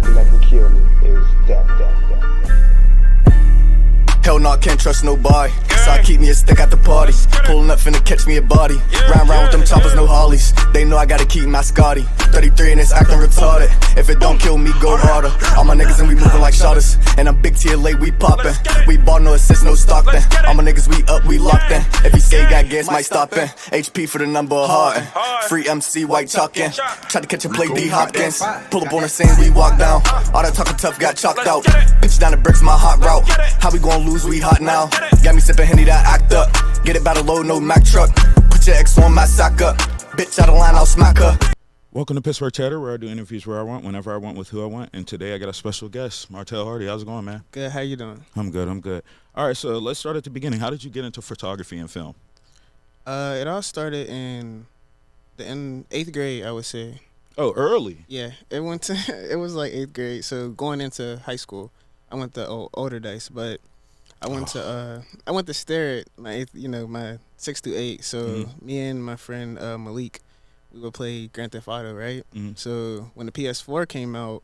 thing that can kill me is death. Hell no, I can't trust nobody. So I keep me a stick at the party. Pulling up finna catch me a body. Round with them choppers, no Harleys. They know I gotta keep my Scotty. 33 and it's acting retarded. If it don't kill me, go harder. All my niggas and we moving like shotters. And I'm big tier late, we poppin'. We bought no assist, no Stockton. All my niggas, we up, we locked in. If he say got gas, might stop in. HP for the number of Harden. Free MC, white chalkin'. Tried to catch a play, D Hopkins. Pull up on the scene, we walk down. All that talking tough got chalked out. Bitch down the bricks, my hot route. How we gon' lose, we hot now. Got me sippin' Henny, that act up. Get it by the load, no Mack truck. Put your ex on my sack up. Bitch out of line, I'll smack her. Welcome to Pittsburgh Chatter, where I do interviews where I want, whenever I want, with who I want. And today I got a special guest, Martell. How's it going, man? Good. How you doing? I'm good. All right, so let's start at the beginning. How did you get into photography and film? It all started in 8th grade, I would say. Oh, early. Yeah, it was like 8th grade. So going into high school, I went to older dice, but I went to Sterrett, my my 6 to 8. So me and my friend Malik, we would play Grand Theft Auto, right? So when the PS4 came out,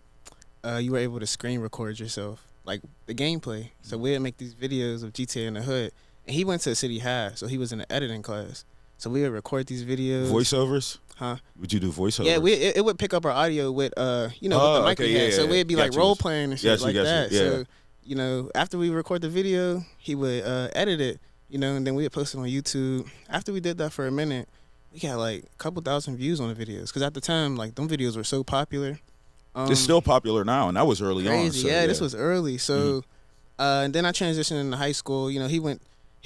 you were able to screen record yourself, like the gameplay. So we'd make these videos of GTA in the hood. And he went to City High, so he was in the editing class. So we would record these videos. Voiceovers? Huh? Would you do voiceovers? Yeah, it would pick up our audio with with the mic we had. So we'd be like role playing and shit like that. Yeah. So, after we record the video, he would edit it, and then we would post it on YouTube. After we did that for a minute, we got like a couple thousand views on the videos. Because at the time, like, them videos were so popular. It's still popular now, and that was early on. So, yeah, this was early. So, and then I transitioned into high school. He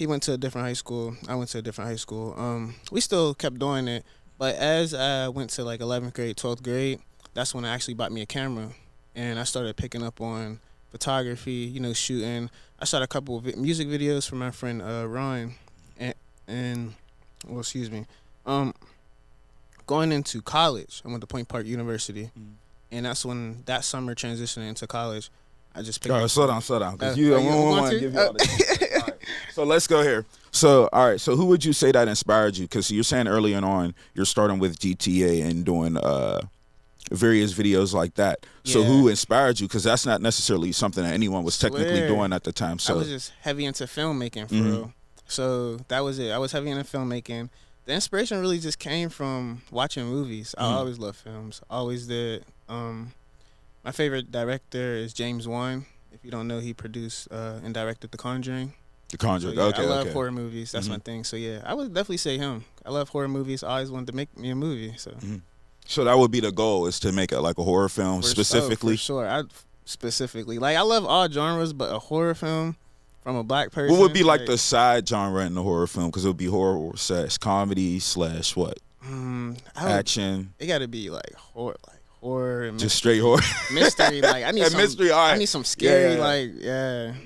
went to a different high school. I went to a different high school. We still kept doing it. But as I went to like 11th grade, 12th grade, that's when I actually bought me a camera. And I started picking up on photography, shooting. I shot a couple of music videos for my friend Ryan. Going into college, I went to Point Park University. And that's when that summer transitioning into college, I just picked up. Slow down. Because you want to give you all this. All right. So let's go here. So, all right. So who would you say that inspired you? Because you're saying early on, you're starting with GTA and doing various videos like that. So who inspired you? Because that's not necessarily something that anyone was technically doing at the time. So I was just heavy into filmmaking, for real. So that was it. I was heavy into filmmaking. The inspiration really just came from watching movies. I always loved films. Always did. My favorite director is James Wan. If you don't know, he produced and directed The Conjuring. The Conjuring, So, yeah, okay. I love horror movies. That's my thing. So yeah, I would definitely say him. I love horror movies. I always wanted to make me a movie. So. So that would be the goal, is to make a horror film specifically. For sure. Specifically, like, I love all genres, but a horror film from a black person. What would be like the side genre in the horror film? Because it would be horror / comedy / what? Action. It got to be like horror. And just straight horror. Mystery. Like, I need some mystery. All right. I need some scary.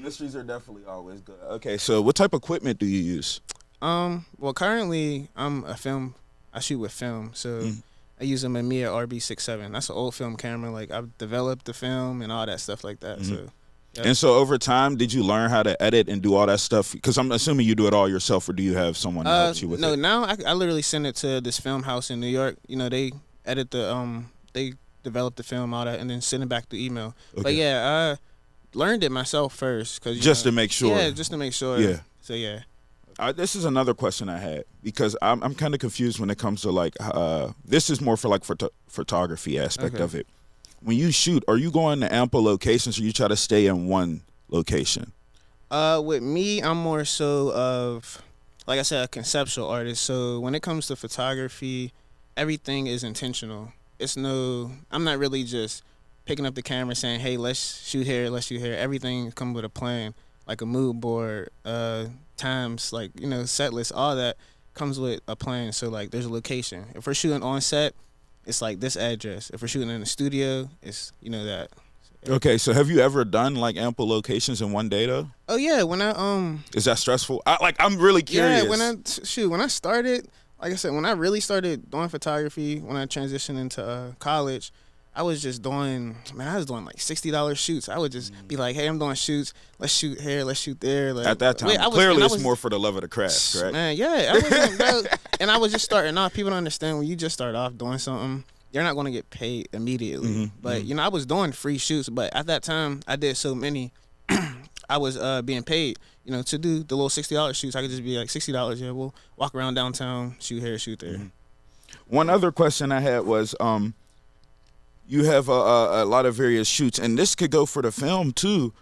Mysteries are definitely always good. Okay, so what type of equipment do you use? Well, currently I shoot with film, so I use a Mamiya RB67. That's an old film camera. Like, I've developed the film and all that stuff like that. So. Yep. And so over time, did you learn how to edit and do all that stuff? Because I'm assuming you do it all yourself, or do you have someone that helps you with it? No, now I literally send it to this film house in New York. They edit they develop the film, all that, and then send it back through email. Okay. But yeah, I learned it myself first. Just to make sure. Yeah, just to make sure. Yeah. So yeah. This is another question I had, because I'm kind of confused when it comes to this is more for like photography aspect of it. When you shoot, are you going to ample locations, or you try to stay in one location? With me, I'm more so of, like I said, a conceptual artist. So when it comes to photography, everything is intentional. I'm not really just picking up the camera saying, hey, let's shoot here. Everything comes with a plan, like a mood board, times, like, set list, all that comes with a plan. So, like, there's a location. If we're shooting on set, it's like this address. If we're shooting in the studio, it's that. Okay, so have you ever done like ample locations in one day though? Oh yeah, when I Is that stressful? I'm really curious. Yeah, when I started, like I said, when I really started doing photography, when I transitioned into college, I was doing like $60 shoots. I would just be like, hey, I'm doing shoots. Let's shoot here. Let's shoot there. Like, at that time, clearly it's more for the love of the craft, correct? Man, yeah. And I was just starting off. People don't understand when you just start off doing something, you're not going to get paid immediately. But you know, I was doing free shoots, but at that time I did so many. I was being paid, you know, to do the little $60 shoots. I could just be like $60. Yeah, we'll walk around downtown, shoot here, shoot there. One other question I had was, you have a lot of various shoots, and this could go for the film too.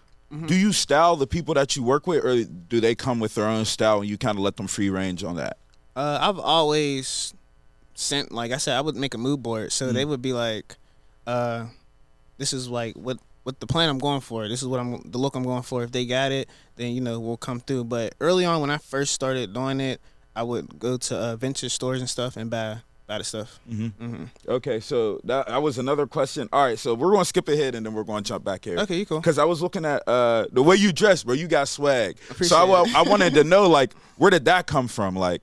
Do you style the people that you work with, or do they come with their own style and you kind of let them free range on that? I've always sent, like I said, I would make a mood board, so they would be like, "This is like what the plan I'm going for. This is what the look I'm going for. If they got it, then you know we'll come through." But early on, when I first started doing it, I would go to vintage stores and stuff and buy the stuff. Okay, so that was another question. All right, so we're going to skip ahead and then we're going to jump back here. Okay, you cool. Because I was looking at the way you dress, bro. You got swag. So I wanted to know, like, where did that come from? Like,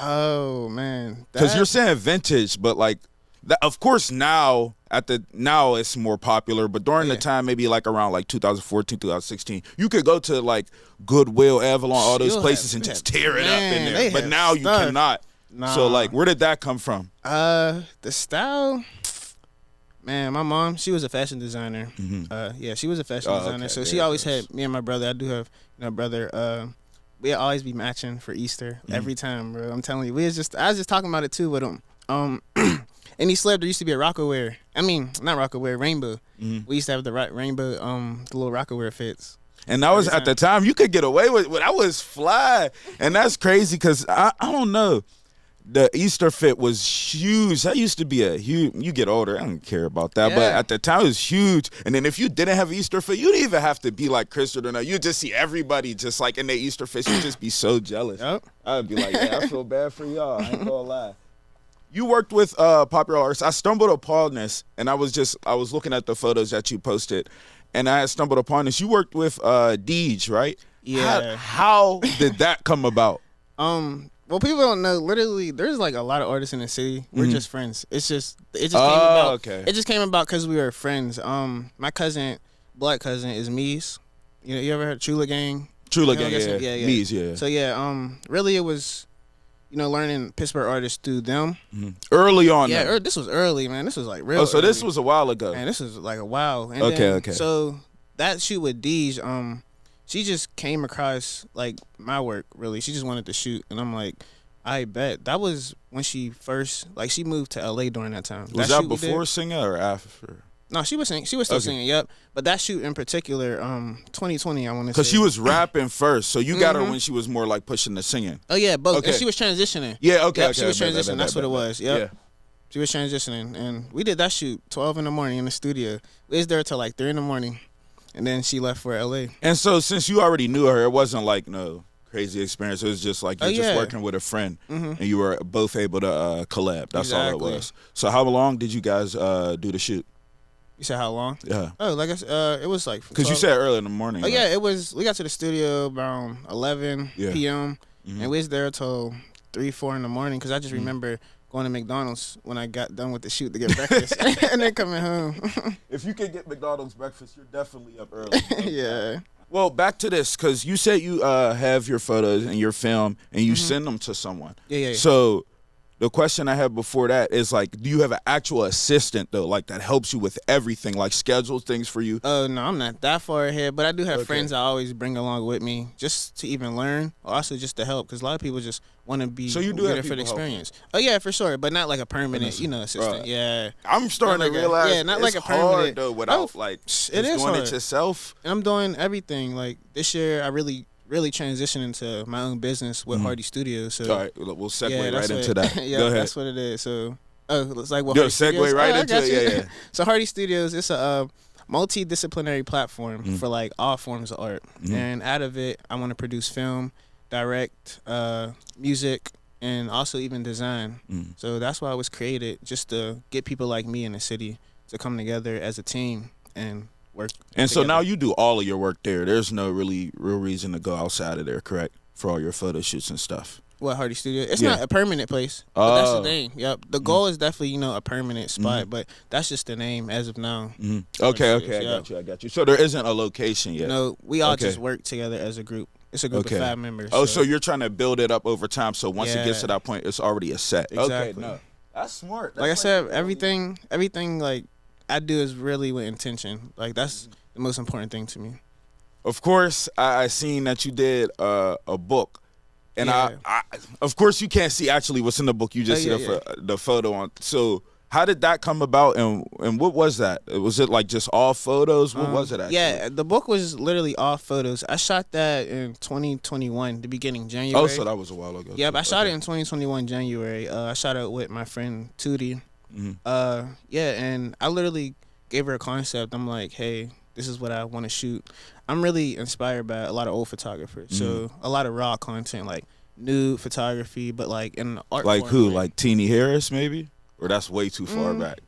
oh man, because you're saying vintage, but like, that, of course now it's more popular, but during the time, maybe like around like 2014, 2016, you could go to like Goodwill, Avalon, all those places and just tear it up in there. But now you cannot. Nah. So like, where did that come from? The style, man. My mom, she was a fashion designer. Yeah, she was a fashion designer. So she always had me and my brother. I do have a brother. We'd always be matching for Easter every time, bro. I'm telling you, I was just talking about it too with him. In East Slab, there used to be a Rockaware. I mean, not Rockaware, Rainbow. We used to have the Rainbow, the little Rockaware fits. And that was at the time you could get away with. That was fly, and that's crazy because I don't know. The Easter fit was huge. That used to be a huge. You get older, I don't care about that. But at the time, it was huge. And then if you didn't have an Easter fit, you didn't even have to be like Christian or no. You just see everybody just like in their Easter fits. You'd just be so jealous. Yep. I'd be like, yeah, I feel bad for y'all. I ain't gonna lie. You worked with popular artists. I stumbled upon this, and I was looking at the photos that you posted, and I stumbled upon this. You worked with Deej, right? Yeah. How did that come about? Well, people don't know. Literally, there's like a lot of artists in the city. We're just friends. It just came about. Okay. It just came about because we were friends. My cousin, blood cousin, is Mies. You know, you ever heard of Chula Gang? Chula Gang, yeah. Mies, yeah. So yeah, really, it was, you know, learning Pittsburgh artists through them. Early on. Yeah, this was early, man. This was like real. Oh, so early. This was a while ago. Man, this was like a while. And okay. So that shoot with Deej, she just came across like my work. Really, she just wanted to shoot, and I'm like, I bet. That was when she first, like, she moved to LA during that time. Was that before singing or after? No, she was singing. She was still singing. Yep. But that shoot in particular, 2020, I want to say. Because she was rapping first, so you got her when she was more like pushing the singing. Oh yeah, both. Okay. And she was transitioning. Yeah. Okay. Yep, she was transitioning. That's what it was. Yep. Yeah. She was transitioning, and we did that shoot 12 in the morning in the studio. We was there till like 3 in the morning, and then she left for LA. And so since you already knew her, it wasn't like no crazy experience. It was just like you're just working with a friend, and you were both able to collab. That's all it was. So how long did you guys do the shoot? You said how long? Yeah. Oh, like I said, it was like. Because you said early in the morning. Oh yeah, it was. We got to the studio around 11 p.m. and we was there till 3, 4 in the morning. Because I just remember going to McDonald's when I got done with the shoot to get breakfast, and then coming home. If you can get McDonald's breakfast, you're definitely up early. Yeah. Well, back to this, because you said you have your photos and your film, and you send them to someone. Yeah. So the question I have before that is, like, do you have an actual assistant, though, like, that helps you with everything, like schedules things for you? Oh, no, I'm not that far ahead, but I do have friends I always bring along with me just to even learn, or also just to help, because a lot of people just want to be so you do have for the experience. Oh, yeah, for sure, but not like a permanent, assistant. Right. Yeah. I'm starting to realize not it's like a permanent. hard, though, without, like, just it is doing hard. it yourself. And I'm doing everything. Like, this year, I really transitioned into my own business with Hardy Studios. So all right, we'll segue right into that. Yeah, Go ahead. That's what it is. So, it's like what Yo, Hardy segue Studios, right into it. Yeah. So Hardy Studios, it's a multidisciplinary platform for like all forms of art. And out of it, I want to produce film, direct, music, and also even design. So that's why it was created, just to get people like me in the city to come together as a team and work. And together. so now you do all of your work there. There's no real reason to go outside of there, correct? For all your photo shoots and stuff. What, Hardy Studio? It's not a permanent place. But that's the thing. Yep. The goal is definitely, a permanent spot, but that's just the name as of now. Okay, I got you. So there isn't a location yet. No, we all just work together as a group. It's a group of 5 members. Oh, so you're trying to build it up over time, so once it gets to that point, it's already a set. Exactly. Okay, That's smart. Like I said, everything like I do is really with intention. Like that's the most important thing to me. Of course, I seen that you did a book, and Yeah. I of course you can't see actually what's in the book. You just see the photo on. So how did that come about, and what was that? Was it like just all photos? What was it actually? Yeah, the book was literally all photos. I shot that in 2021, the beginning January. Oh, so that was a while ago. Yep, too. I shot it in 2021 January. I shot it with my friend Tootie. Mm-hmm. Yeah, and I literally gave her a concept. I'm like, hey, this is what I want to shoot. I'm really inspired by a lot of old photographers. So a lot of raw content, like nude photography, but like in an art Like form, who? Like Teenie Harris, maybe? Or that's way too far back.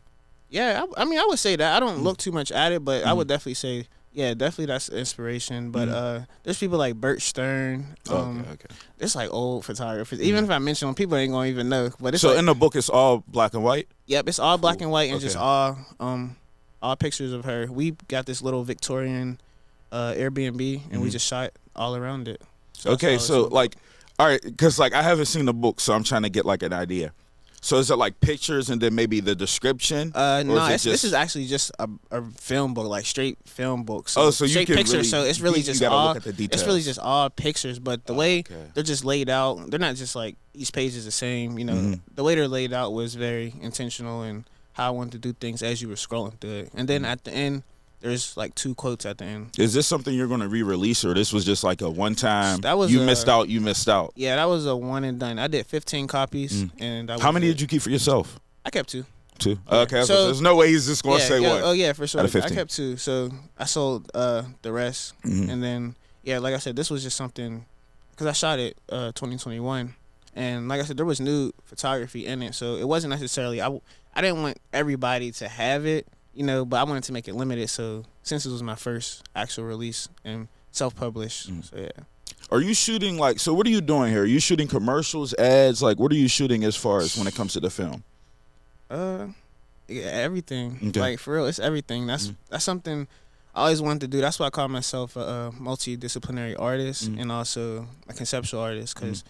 Yeah, I mean, I would say that. I don't look too much at it, but I would definitely say, yeah, definitely that's inspiration. But there's people like Bert Stern. Okay. There's like old photographers. Even if I mention them, people ain't gonna even know. But it's So like, in the book, it's all black and white. yep, it's all black and white and Okay. just all pictures of her. We got this little Victorian Airbnb and we just shot all around it. Okay, that's all so it's like, all right, because like I haven't seen the book, so I'm trying to get like an idea. So is it like pictures and then maybe the description? No, is it this is actually just a film book, like straight film book. So you straight can pictures. really- So it's really you just gotta all. look at the It's really details. just all pictures, but the way okay. they're just laid out, they're not just like each page is the same. You know, Mm-hmm. the way they're laid out was very intentional and how I wanted to do things as you were scrolling through it. And then at the end, there's like 2 quotes at the end. Is this something you're going to re-release, or this was just like a one-time? That was you a- missed out. You missed out. Yeah, that was a one and done. I did 15 copies, and that How was many it. did you keep for yourself? I kept 2. 2. Okay, So- there's no way he's just going to say one. Oh yeah, for sure. Out of I 15. kept 2, so I sold the rest, Mm-hmm. and then yeah, like I said, this was just something because I shot it 2021, and like I said, there was new photography in it, so it wasn't necessarily I didn't want everybody to have it, you know, but I wanted to make it limited. So since it was my first actual release and self-published, so yeah. Are you shooting like? So what are you doing here? Are you shooting commercials, ads? Like what are you shooting as far as when it comes to the film? Yeah, everything. Okay. Like for real, it's everything. That's something I always wanted to do. That's why I call myself a multidisciplinary artist and also a conceptual artist. Because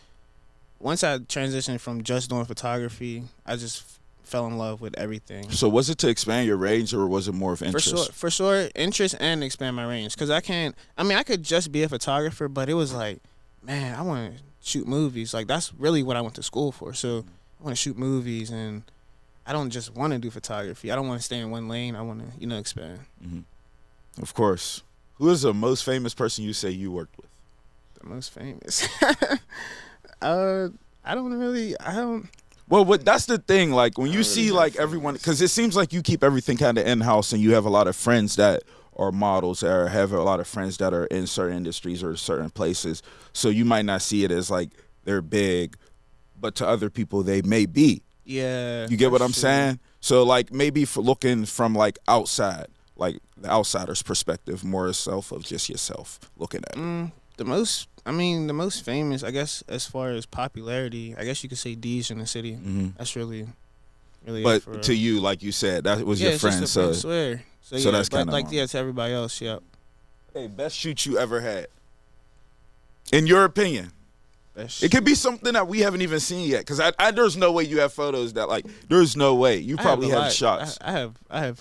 once I transitioned from just doing photography, I just fell in love with everything. So was it to expand your range, or was it more of interest? For sure, interest and expand my range. Because I could just be a photographer, but it was like, man, I want to shoot movies. Like that's really what I went to school for. So I want to shoot movies, and I don't just want to do photography. I don't want to stay in one lane. I want to, expand. Of course. Who is the most famous person you say you worked with? The most famous. I don't. Well, that's the thing. Like when you see like everyone, because it seems like you keep everything kind of in house, and you have a lot of friends that are models, or have a lot of friends that are in certain industries or certain places. So you might not see it as like they're big, but to other people they may be. Yeah. You get what I'm that's saying? So like maybe for looking from like outside, like the outsider's perspective, more self of just yourself looking at it. The most famous, I guess, as far as popularity, I guess you could say Deej in the city. That's really it for But to you, like you said, that was yeah, your it's friend. just a friend, So swear. so yeah, that's but kinda like normal. yeah, to everybody else, yeah. hey, best shoot you ever had, in your opinion. That's It could be something that we haven't even seen yet, because I there's no way you have photos that like there's no way you probably a have lot. shots. I have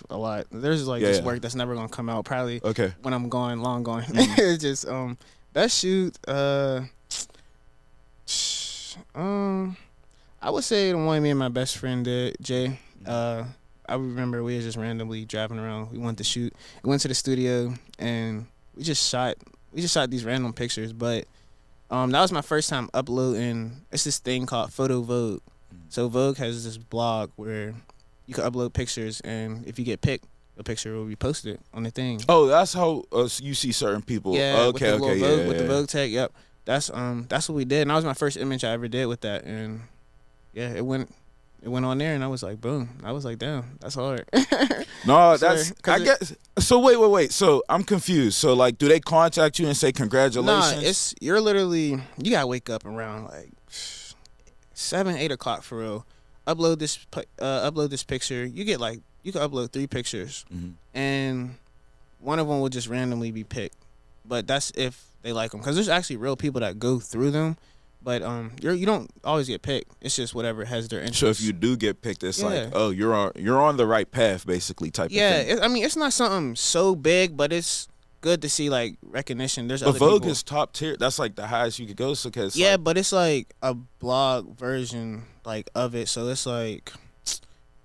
a lot. There's like Yeah. this work that's never gonna come out. Probably Okay. when I'm long gone. It's just best shoot. I would say the one me and my best friend did, Jay. I remember we were just randomly driving around. We wanted to shoot. We went to the studio and we just shot these random pictures. But that was my first time uploading. It's this thing called Photo Vogue. So Vogue has this blog where you can upload pictures, and if you get picked, the picture will be posted on the thing. Oh, that's how you see certain people. Yeah, Okay. with the Okay. little Vogue, Yeah. with the yeah. Vogue tag. Yep, that's what we did, and that was my first image I ever did with that, and yeah, it went on there, and I was like, boom. I was like, damn, that's hard. No, Sorry, that's 'cause I guess. So wait. So I'm confused. So like, do they contact you and say congratulations? You're literally, you gotta wake up around like 7-8 o'clock for real. Upload this picture. You can upload 3 pictures, and one of them will just randomly be picked. But that's if they like them, because there's actually real people that go through them. But you don't always get picked. It's just whatever has their interest. So if you do get picked, it's like, oh, you're on the right path, basically, type of thing. Yeah, I mean, it's not something so big, but it's good to see like recognition. There's but other Vogue people. is top tier. That's like the highest you could go. So cause Yeah, like, but it's like a blog version like of it, so it's like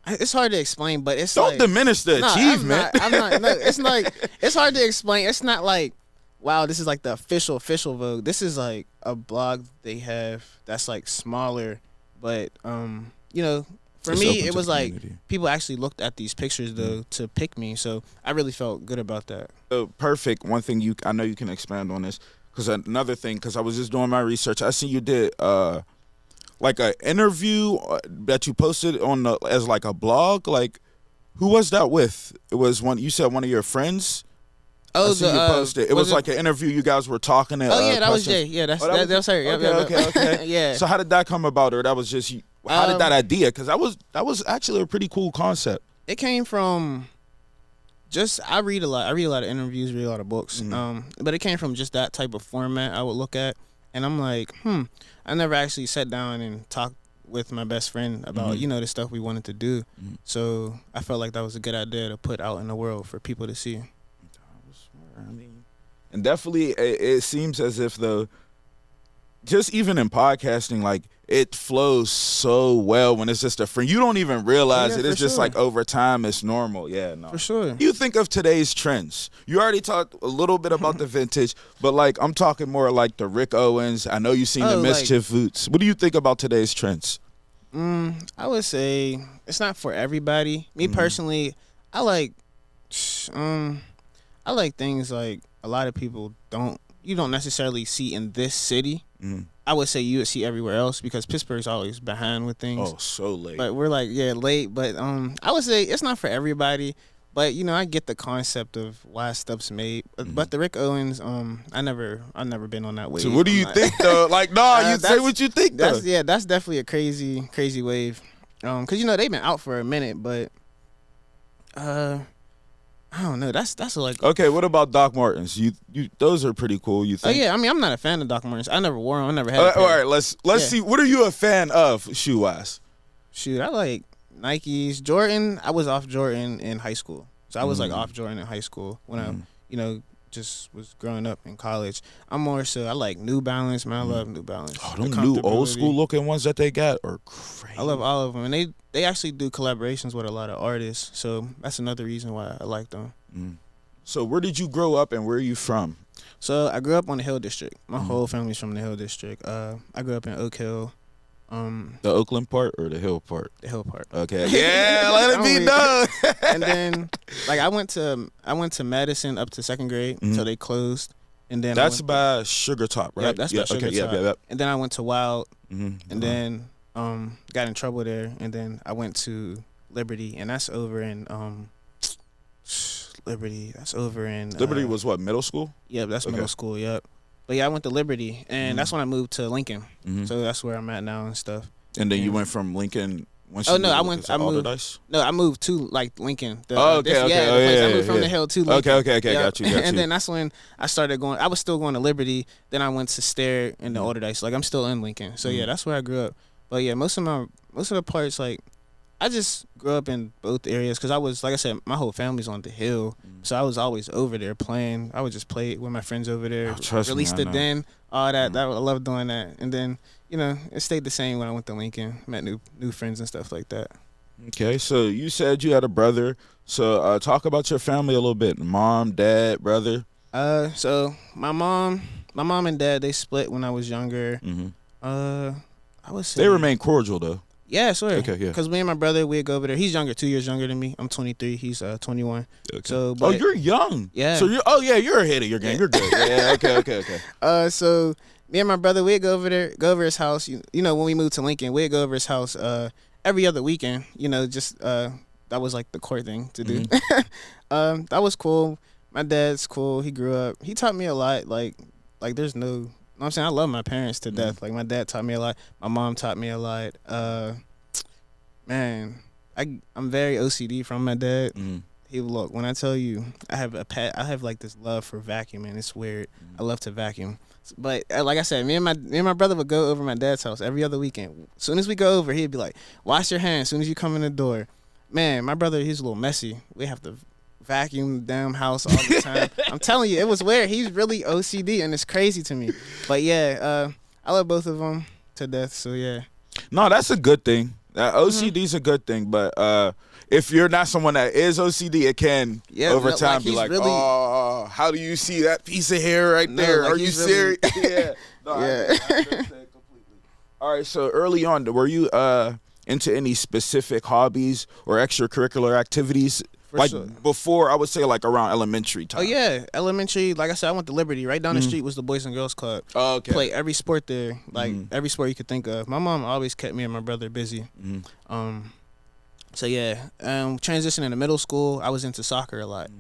it's hard to explain. But it's don't like, diminish the achievement. I'm not. No, it's like it's hard to explain. It's not like, wow, this is like the official Vogue. This is like a blog they have that's like smaller, but you know, for It's me open it to was the like community. people actually looked at these pictures though to pick me, so I really felt good about that. Perfect. One thing I know you can expand on this, because another thing, because I was just doing my research, I see you did like an interview that you posted on as like a blog. Like, who was that with? It was one. You said one of your friends. Oh, I see you posted. It was like an interview. You guys were talking. Oh yeah, that was Jay. Yeah, that was her. Okay. Yeah. So how did that come about, or that was just you? How did that idea? Because that was actually a pretty cool concept. It came from just I read a lot. I read a lot of interviews, read a lot of books. But it came from just that type of format I would look at, and I'm like, I never actually sat down and talked with my best friend about the stuff we wanted to do. So I felt like that was a good idea to put out in the world for people to see. I mean, and definitely it seems as if just even in podcasting, like it flows so well when it's just a friend. You don't even realize it. It's just like over time, it's normal. Yeah, no. For sure. You think of today's trends. You already talked a little bit about the vintage, but like I'm talking more like the Rick Owens. I know you've seen the Mischief Boots. What do you think about today's trends? I would say it's not for everybody. Me personally, I like things like a lot of people you don't necessarily see in this city. I would say you would see everywhere else because Pittsburgh's always behind with things. Oh, so late. But we're like, late. But I would say it's not for everybody. But I get the concept of why stuff's made. But the Rick Owens, I never been on that wave. So what do you think though? Like, you say what you think though. That's definitely a crazy wave. Cause they've been out for a minute, but I don't know. That's like okay. What about Doc Martens? You those are pretty cool. You think? Oh yeah. I mean, I'm not a fan of Doc Martens. I never wore them. I never had. All right. Let's see. What are you a fan of shoe wise? Shoot, I like Nikes. Jordan. I was off Jordan in high school, so I was like off Jordan in high school when I just was growing up in college. I'm more so I like New Balance. Man, I love New Balance. Oh, them new old school looking ones that they got are crazy. I love all of them, and they actually do collaborations with a lot of artists. So that's another reason why I like them. So where did you grow up and where are you from? So I grew up on the Hill District. My whole family's from the Hill District. I grew up in Oak Hill. The Oakland part or the Hill part? The Hill part. Okay. Yeah, let it be known. And then, like, I went to Madison up to second grade until they closed. And then that's by Sugar Top, right? Yeah, that's by Sugar Top. Yep. And then I went to Wild, and then got in trouble there. And then I went to Liberty, and that's over in Liberty. That's over in Liberty was what, middle school? Yeah, that's middle school. Yep. But yeah, I went to Liberty, and that's when I moved to Lincoln. So that's where I'm at now and stuff. And then you went from Lincoln. I moved to like Lincoln. I moved from the Hill to Lincoln. Okay, got you. And then that's when I started going. I was still going to Liberty. Then I went to Stare in the older days. Like I'm still in Lincoln. So yeah, that's where I grew up. But yeah, most of the parts, like I just grew up in both areas because I was, like I said, my whole family's on the Hill. So I was always over there playing. I would just play with my friends over there. Release the Den, all that. I love doing that. And then, it stayed the same when I went to Lincoln. Met new friends and stuff like that. Okay, so you said you had a brother. So talk about your family a little bit. Mom, dad, brother. So my mom and dad, they split when I was younger. I would say they remain cordial though. Yeah, sure. Okay, yeah. Because me and my brother, we'd go over there. He's 2 years younger than me. I'm 23. He's 21. Okay. So, you're young. Yeah. So you're ahead of your game. You're good. Yeah. Okay. So me and my brother, we'd go over his house. When we moved to Lincoln, we'd go over his house every other weekend. That was like the core thing to do. That was cool. My dad's cool. He grew up. He taught me a lot. Like there's no. You know what I'm saying? I love my parents to death. Like, my dad taught me a lot. My mom taught me a lot. Man, I'm very OCD from my dad. He look, when I tell you, I have like this love for vacuuming. It's weird. I love to vacuum. But like I said, me and my brother would go over my dad's house every other weekend. As soon as we go over, he'd be like, "Wash your hands as soon as you come in the door." Man, my brother, he's a little messy. We have to vacuum the damn house all the time. I'm telling you, it was weird. He's really OCD, and it's crazy to me. But yeah, I love both of them to death. So yeah. No, that's a good thing. OCD is a good thing, but if you're not someone that is OCD, it can over time be like, really, oh, how do you see that piece of hair right there? Are you serious? Yeah. No, yeah. I understand completely. All right, so early on, were you into any specific hobbies or extracurricular activities? For sure. Before, I would say like around elementary time. Oh yeah, elementary. Like I said, I went to Liberty. Right down the street was the Boys and Girls Club. Oh, okay. Played every sport there, like every sport you could think of. My mom always kept me and my brother busy. So yeah, transitioning to middle school, I was into soccer a lot.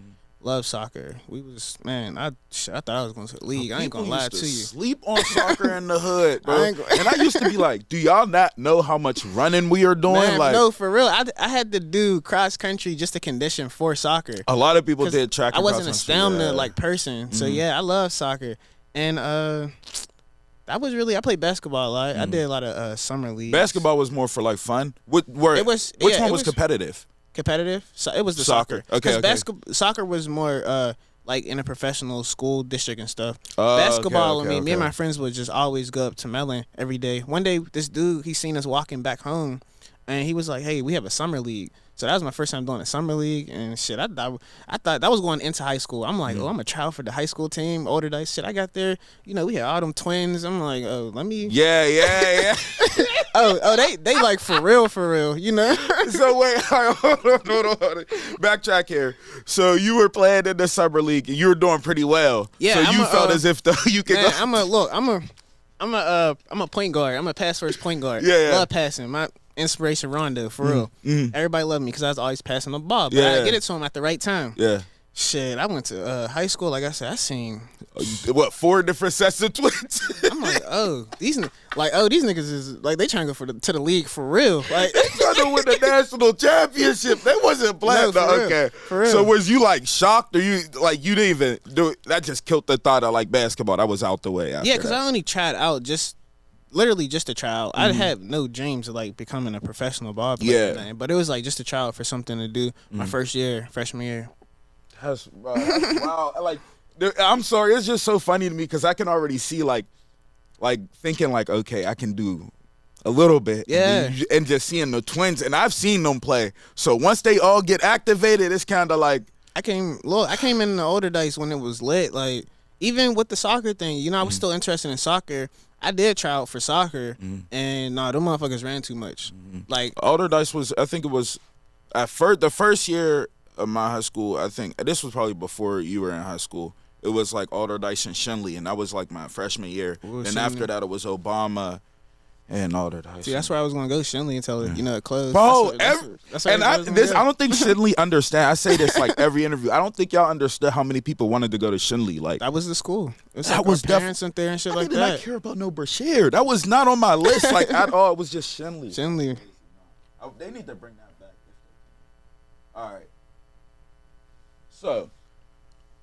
Love soccer. We was, man, I thought I was going to the league. I ain't gonna lie to you. Sleep on soccer in the hood, bro. And I used to be like, do y'all not know how much running we are doing? Man, like, no, for real. I had to do cross country just to condition for soccer. A lot of people did track. I wasn't a stamina like person, so yeah, I love soccer. And I played basketball a lot. I did a lot of summer leagues. Basketball was more for like fun. Which one was competitive? Competitive? So it was the soccer. Okay. Soccer was more like in a professional school district and stuff. Oh, Basketball, me and my friends would just always go up to Mellon every day. One day, this dude, he seen us walking back home, and he was like, "Hey, we have a summer league." So that was my first time doing a summer league and shit. I thought that was going into high school. I'm like, oh, I'm a trial for the high school team, older dice. Shit, I got there. You know, we had all them twins. I'm like, oh, let me. Yeah. they like for real, you know? So wait, hold on. Backtrack here. So you were playing in the summer league and you were doing pretty well. Yeah. So you felt as if you could go. I'm a point guard. I'm a pass first point guard. Yeah. Love passing. My inspiration Rondo, for real. Everybody loved me because I was always passing the ball, but I get it to him at the right time. Yeah. Shit, I went to high school. Like I said, I seen 4 different sets of twins. I'm like, these niggas is like they trying to go to the league for real. Like they trying to win the national championship. They wasn't playing. No, okay, for real. So was you like shocked, or you didn't even do it? That just killed the thought of like basketball. That was out the way. Yeah, because I only tried out literally just a trial. I had no dreams of like becoming a professional ball player or anything, but it was like just a trial for something to do my freshman year. That's wow. Like, I'm sorry, it's just so funny to me because I can already see like thinking like, okay, I can do a little bit. Yeah. And just seeing the twins, and I've seen them play. So once they all get activated, it's kind of like I came in the older days when it was lit. Like even with the soccer thing, you know, I was still interested in soccer. I did try out for soccer, and them motherfuckers ran too much. Like older dice was, I think it was at first the first year of my high school. I think this was probably before you were in high school. It was like Alder Dice and Shinley, and that was like my freshman year. And after that, it was Obama and Alder Dice. See, that's where I was gonna go Shinley until it closed. Bro, I don't think Shinley understand. I say this like every interview. I don't think y'all understood how many people wanted to go to Shinley. Like that was the school. It was like our parents went there and shit like that. I did not care about no Brashear. That was not on my list like at all. It was just Shinley. Shinley. They need to bring that back. All right. So,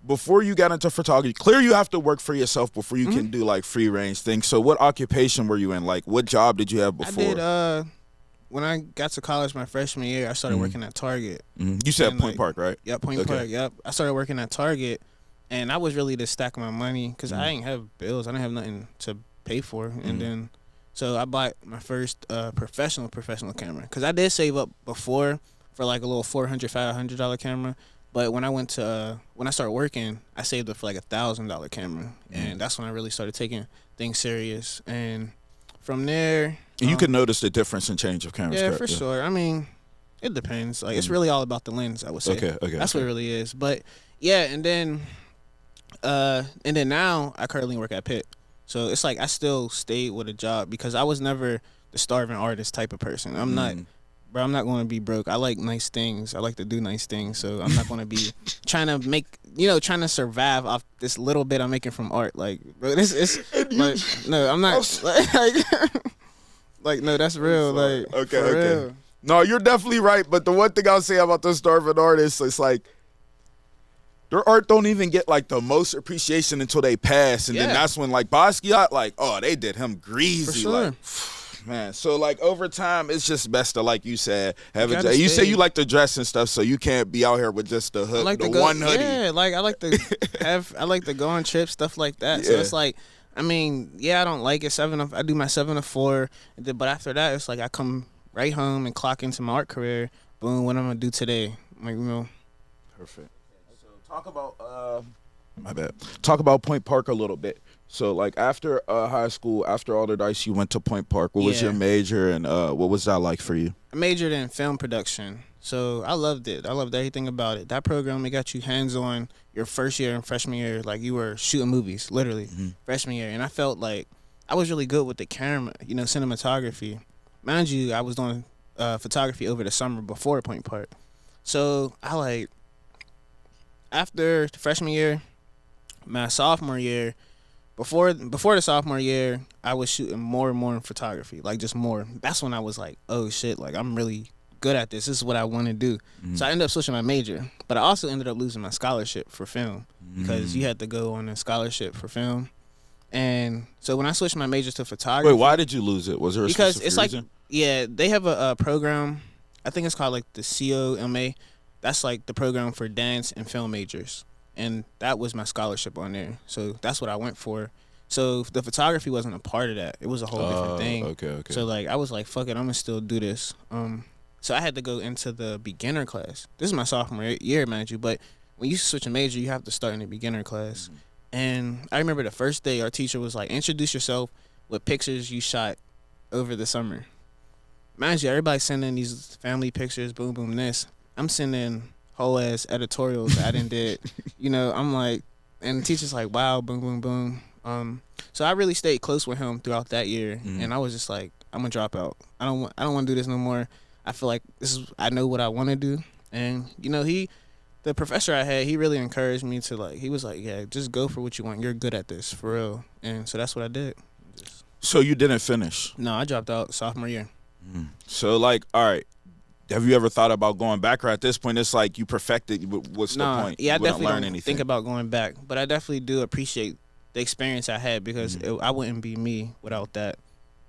before you got into photography, clear you have to work for yourself before you can do like free range things. So, what occupation were you in? Like, what job did you have before? I did. When I got to college my freshman year, I started working at Target. You said Point Park, right? Yep, Point Park. Yep. I started working at Target, and I was really just stacking my money because I didn't have bills. I didn't have nothing to pay for, and then so I bought my first professional camera because I did save up before for like a little $400-$500 camera. But when I started working, I saved up for like $1,000 camera, and that's when I really started taking things serious. And from there, you can notice the difference in change of cameras. Yeah, for sure. I mean, it depends. Like it's really all about the lens, I would say. Okay. That's what it really is. But yeah, and then now I currently work at Pitt, so it's like I still stayed with a job because I was never the starving artist type of person. I'm not. Bro, I'm not going to be broke. I like nice things. I like to do nice things. So I'm not going to be trying to survive off this little bit I'm making from art. Like, bro, no, I'm not. Like, no, that's real. Like, okay. Real. No, you're definitely right. But the one thing I'll say about the starving artists, it's like their art don't even get like the most appreciation until they pass, and then that's when like Basquiat, like, oh, they did him greasy, For sure. like. Man, so like over time, it's just best to, like you said, have a dress. You say you like to dress and stuff, so you can't be out here with just the hood, one hoodie. Yeah, like I like to go on trips, stuff like that. Yeah. So it's like, I mean, yeah, I don't like it. I do my 7 to 4, but after that, it's like I come right home and clock into my art career. Boom, what I'm gonna do today? Like, you know. Perfect. So talk about my bad. Talk about Point Park a little bit. So, like, after high school, after all the dice, you went to Point Park. What was your major, and what was that like for you? I majored in film production, so I loved it. I loved everything about it. That program, it got you hands-on your first year and freshman year, like you were shooting movies, literally, freshman year. And I felt like I was really good with the camera, you know, cinematography. Mind you, I was doing photography over the summer before Point Park. So, after the freshman year, my sophomore year, Before the sophomore year, I was shooting more and more in photography, like just more. That's when I was like, oh shit, like I'm really good at this. This is what I want to do. So I ended up switching my major, but I also ended up losing my scholarship for film because you had to go on a scholarship for film. And so when I switched my major to photography, wait, why did you lose it? Was there a specific reason? They have a program. I think it's called like the COMA. That's like the program for dance and film majors. And that was my scholarship on there. So that's what I went for. So the photography wasn't a part of that. It was a whole different thing. Okay. So like I was like, fuck it, I'm gonna still do this. So I had to go into the beginner class. This is my sophomore year, mind you, but when you switch a major, you have to start in the beginner class. And I remember the first day our teacher was like, introduce yourself with pictures you shot over the summer. Mind you, everybody's sending these family pictures, boom, boom, this. I'm sending whole ass editorials that I did. You know, I'm like, and the teacher's like, wow, boom, boom, boom. So I really stayed close with him throughout that year, and I was just like, I'm gonna drop out. I don't want to do this no more. I feel like I know what I want to do, and you know, the professor I had, he really encouraged me to like. He was like, yeah, just go for what you want. You're good at this, for real. And so that's what I did. So you didn't finish? No, I dropped out sophomore year. So like, all right. Have you ever thought about going back, or at this point it's like you perfected? What's the point? Yeah, I definitely learn don't anything. think about going back, but I definitely do appreciate the experience I had because I wouldn't be me without that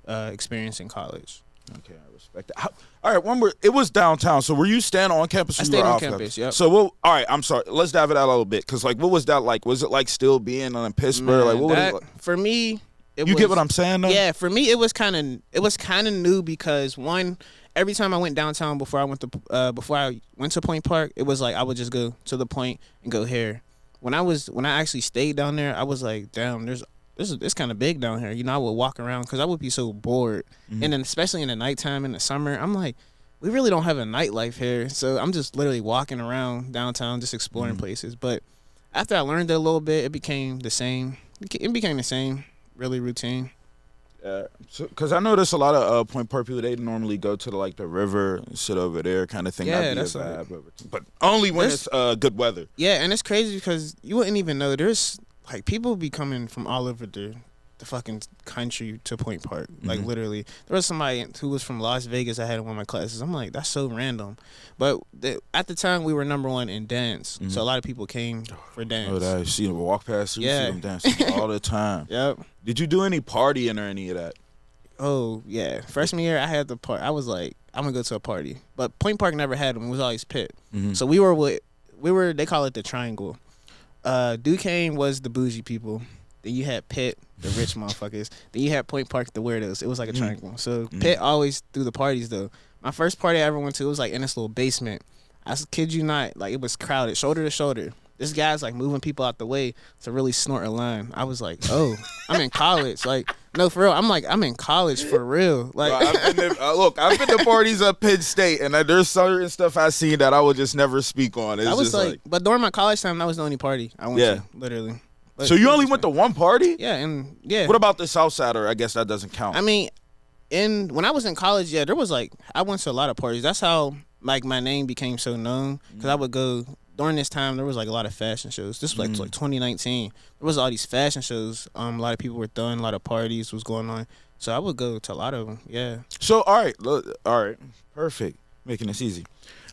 experience in college. Okay, I respect that. All right, one more. It was downtown. So were you staying on campus? I stayed on campus. Yep. So all right, I'm sorry. Let's dive it out a little bit, because like, what was that like? Was it like still being in Pittsburgh? Man, like, what was it like? For me, you get what I'm saying, though? Yeah, for me, it was kind of new because one. Every time I went downtown before I went to Point Park, it was like I would just go to the point and go here. When I actually stayed down there, I was like, damn, it's kind of big down here. You know, I would walk around because I would be so bored, and then especially in the nighttime in the summer, I'm like, we really don't have a nightlife here. So I'm just literally walking around downtown, just exploring places. But after I learned it a little bit, it became the same. It became the same, really routine. Because I notice a lot of Point Park people, they normally go to the river and sit over there kind of thing. Yeah, that'd be that's a vibe. But only when it's good weather. Yeah, and it's crazy because you wouldn't even know. There's like people be coming from all over the fucking country to Point Park. Like literally, there was somebody who was from Las Vegas. I had in one of my classes. I'm like, that's so random. But at the time, we were #1 in dance, so a lot of people came for dance. Oh, that you see them walk past you, see them dancing all the time. Yep. Did you do any partying or any of that? Oh yeah, freshman year I had the part. I was like, I'm gonna go to a party, but Point Park never had them. It was always Pitt. So we were. They call it the Triangle. Duquesne was the bougie people. Then you had Pitt, the rich motherfuckers. Then you had Point Park, the weirdos. It was like a triangle. So Pitt always threw the parties though. My first party I ever went to, it was like in this little basement. I kid you not, like it was crowded, shoulder to shoulder. This guy's like moving people out the way to really snort a line. I was like, oh, I'm in college. Like, no, for real. I'm in college for real. Like, I've been to parties at Penn State, and there's certain stuff I seen that I would just never speak on. It's I was just like, but during my college time, that was the only party I went to, literally. But so you only went to one party? Yeah, and yeah. What about the Southsider? I guess that doesn't count. I mean, when I was in college, yeah, there was like I went to a lot of parties. That's how like my name became so known because I would go during this time. There was like a lot of fashion shows. This was like 2019. There was all these fashion shows. A lot of people were throwing, a lot of parties was going on. So I would go to a lot of them. Yeah. So all right, perfect. Making this easy.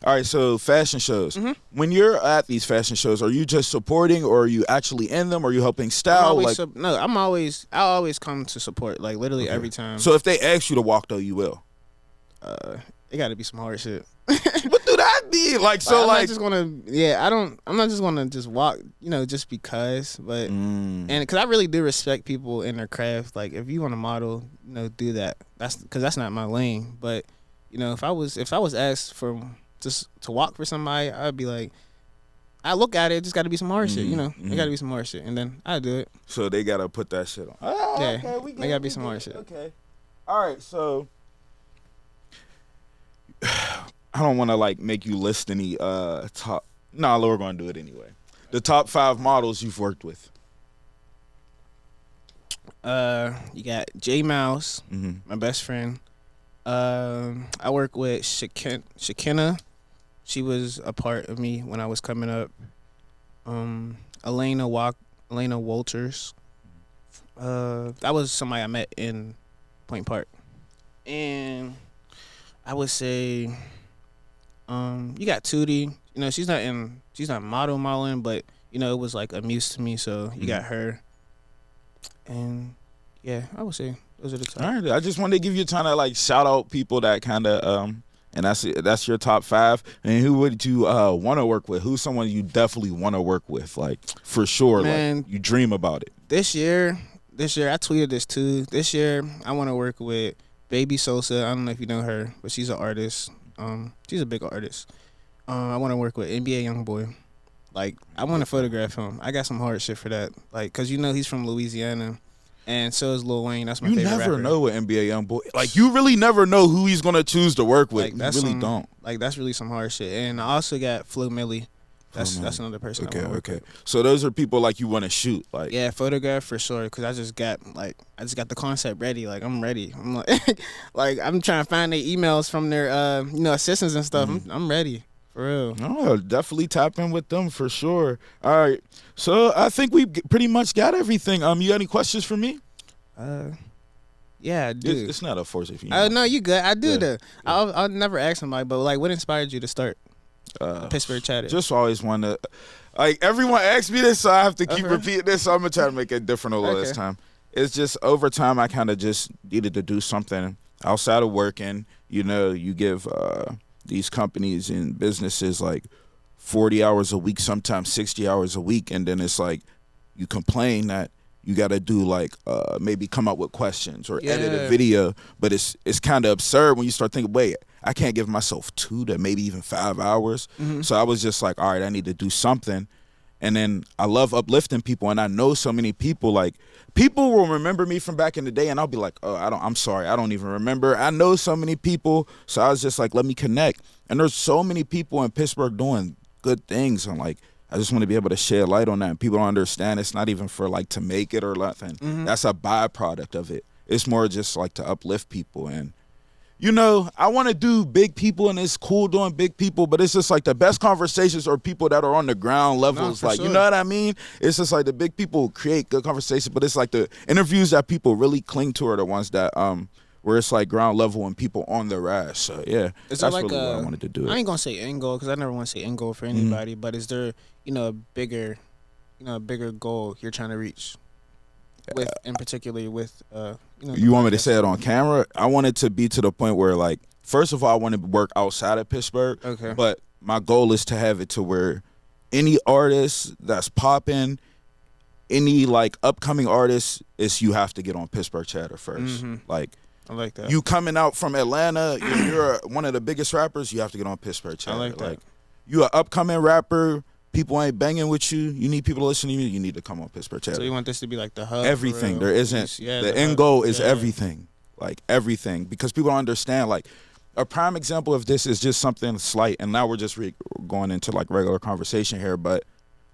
All right, so fashion shows. Mm-hmm. When you're at these fashion shows, are you just supporting, or are you actually in them? Or are you helping style? I always come to support, like literally every time. So if they ask you to walk, though, you will. It got to be some hard shit. What do that mean? Like, so, I'm like, not just gonna. Yeah, I'm not just gonna just walk. Just because. But and because I really do respect people in their craft. Like, if you want to model, do that. That's not my lane. But if I was asked for just to walk for somebody, I'd be like, I look at it. Just got to be some hard shit. It got to be some hard shit, and then I do it. So they gotta put that shit on. Oh, Yeah, okay, they gotta be some hard shit. Okay. All right, so I don't want to like make you list any top. No, we're gonna do it anyway. The top 5 models you've worked with. You got J Mouse, my best friend. I work with Shekinah. She was a part of me when I was coming up. Elena Walters. That was somebody I met in Point Park. And I would say you got Tootie. She's not modeling, but it was like a muse to me, so you got her. And yeah, I would say those are the top. All right, I just wanted to give you time to like shout out people that kind of and that's your top 5. And who would you want to work with? Who's someone you definitely want to work with, like for sure? Man, like you dream about it. This year I tweeted this too. This year I want to work with Baby Sosa. I don't know if you know her, but she's an artist. She's a big artist. I want to work with NBA YoungBoy. Like, I want to photograph him. I got some hard shit for that. Like, cause he's from Louisiana, and so is Lil Wayne. That's my favorite rapper. You never know with NBA YoungBoy. Like, you really never know who he's gonna choose to work with. Like, you really don't. Like, that's really some hard shit. And I also got Flo Milli. That's another person. Okay. So those are people like you want to shoot, like. Yeah, photograph for sure. Cause I just got the concept ready. Like, I'm ready. I'm like, like I'm trying to find their emails from their assistants and stuff. I'm ready. For real. No, definitely tap in with them for sure. All right. So I think we pretty much got everything. You got any questions for me? Yeah, I do. It's not a force if you. No, you good. I do though. I'll never ask somebody, but like, what inspired you to start Pittsburgh Chatter? Just always want to. Like everyone asks me this, so I have to keep repeating this. So I'm gonna try to make it different a little this time. It's just over time, I kind of just needed to do something outside of working. You give these companies and businesses like 40 hours a week, sometimes 60 hours a week, and then it's like you complain that you got to do like maybe come up with questions or edit a video, but it's kind of absurd when you start thinking, wait, I can't give myself 2 to maybe even 5 hours. So I was just like, all right, I need to do something. And then I love uplifting people, and I know so many people. Like, people will remember me from back in the day, and I'll be like, oh, I'm sorry, I don't even remember. I know so many people, so I was just like, let me connect. And there's so many people in Pittsburgh doing good things, and like, I just want to be able to shed light on that. And people don't understand it's not even for like to make it or nothing. That's a byproduct of it. It's more just like to uplift people. And I want to do big people, and it's cool doing big people, but it's just like the best conversations are people that are on the ground levels. Like, you know what I mean? It's just like the big people create good conversations, but it's like the interviews that people really cling to are the ones that where it's like ground level and people on their ass. So yeah, that's like really what I wanted to do. I ain't gonna say end goal because I never want to say end goal for anybody, but is there a bigger goal you're trying to reach? With in particular with you want me to say it on camera? I want it to be to the point where, like, first of all, I want to work outside of Pittsburgh. Okay. But my goal is to have it to where any artist that's popping, any like upcoming artist, you have to get on Pittsburgh Chatter first. Like, I like that. You coming out from Atlanta, you're one of the biggest rappers, you have to get on Pittsburgh Chatter. I like that. Like, you an upcoming rapper, people ain't banging with you, you need people to listen to you need to come on Pittsburgh Chatter. So you want this to be like the hub? Everything. There isn't. The end goal is everything. Like, everything. Because people don't understand. Like, a prime example of this is just something slight, and now we're just going into like regular conversation here, but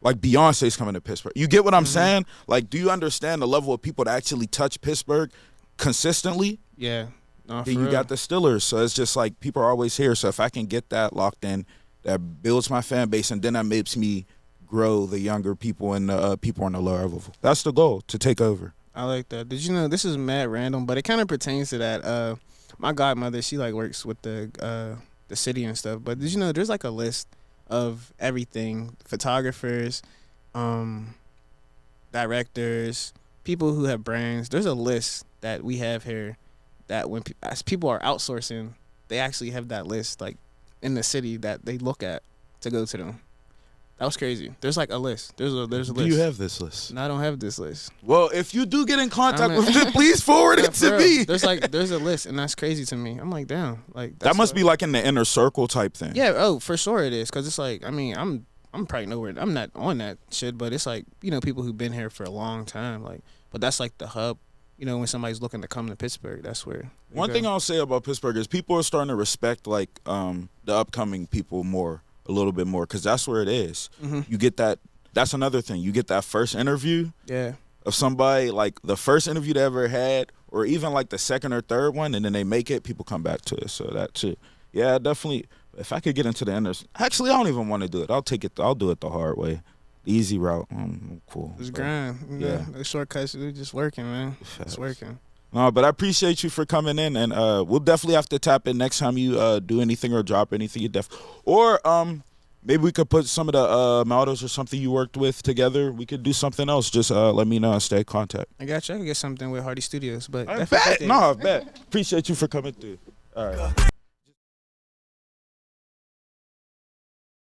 like Beyonce's coming to Pittsburgh. You get what I'm saying? Like, do you understand the level of people that actually touch Pittsburgh consistently? Yeah. No, then you got the Stillers. So it's just like people are always here. So if I can get that locked in, that builds my fan base, and then that makes me grow the younger people and the people on the lower level. That's the goal, to take over. I like that. Did you know, this is mad random, but it kind of pertains to that. My godmother, she like works with the the city and stuff. But did you know there's like a list of everything: photographers, directors, people who have brands. There's a list that we have here that when as people are outsourcing, they actually have that list like in the city that they look at to go to them. That was crazy. There's like a list. There's a list. Do you have this list? No, I don't have this list. Well, if you do get in contact with it, please forward it to me. There's a list, and that's crazy to me. I'm like, damn, like that must be like in the inner circle type thing. Yeah. Oh, for sure it is, cause it's like, I mean, I'm probably nowhere. I'm not on that shit, but it's like, you know, people who've been here for a long time, like, but that's like the hub. You know, when somebody's looking to come to Pittsburgh, that's where. One thing I'll say about Pittsburgh is people are starting to respect like the upcoming people a little bit more, because that's where it is. You get that. That's another thing. You get that first interview of somebody, like the first interview they ever had, or even like the second or third one, and then they make it, people come back to it. So that too. Yeah, definitely. If I could get into the inner, actually, I don't even want to do it. I'll do it the hard way. Easy route. Cool. It's grind. Yeah. No shortcuts. We're just working, man. It's working. No, but I appreciate you for coming in, and we'll definitely have to tap in next time you do anything or drop anything. Or maybe we could put some of the models or something you worked with together. We could do something else. Just let me know and stay in contact. I got you. I can get something with Hardy Studios, but I bet. No, I bet. Appreciate you for coming through. All right.